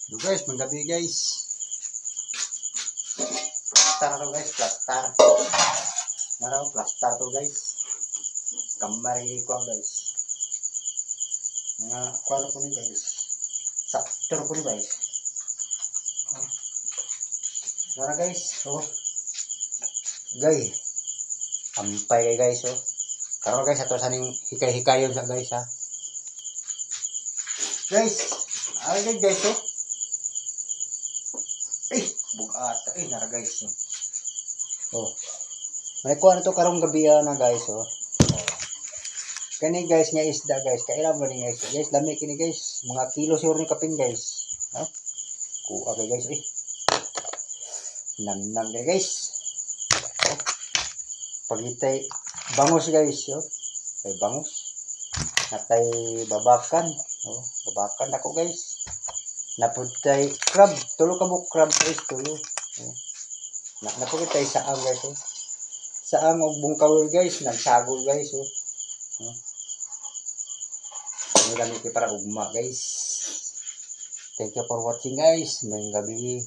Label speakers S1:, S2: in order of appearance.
S1: So guys, manggabi guys. Plastar to guys, plastar. Naraw, plastar to guys. Kamari ko guys. Mga kuano po ni guys. Saktor po ni guys. Nara guys, oh. Gay. Ampay guys, oh. Karon guys, ato sa ning hikay-hikayon sa guys ha. Guys, ay guys, oh. Bugat, nara guys. Oh. May kuha na to karong gabi na guys, oh. Kani guys nga isda guys, kailan mo ni guys. Guys, lami kini guys. Mga kilo siguro ni kapin guys. Ha? Kuha kay guys, Nam guys. Oh. Pagitay bangus guys, oh. Kay bangus. Natay babakan, oh. Babakan ako guys. Naputay crab, tulo ka mo crab guys, tulo. Oh. Naputay saang guys, oh. Saang og bungkawil guys, nagsagol guys, oh. Oh. Ini kami para ugma guys. Thank you for watching guys. Ngayong gabi.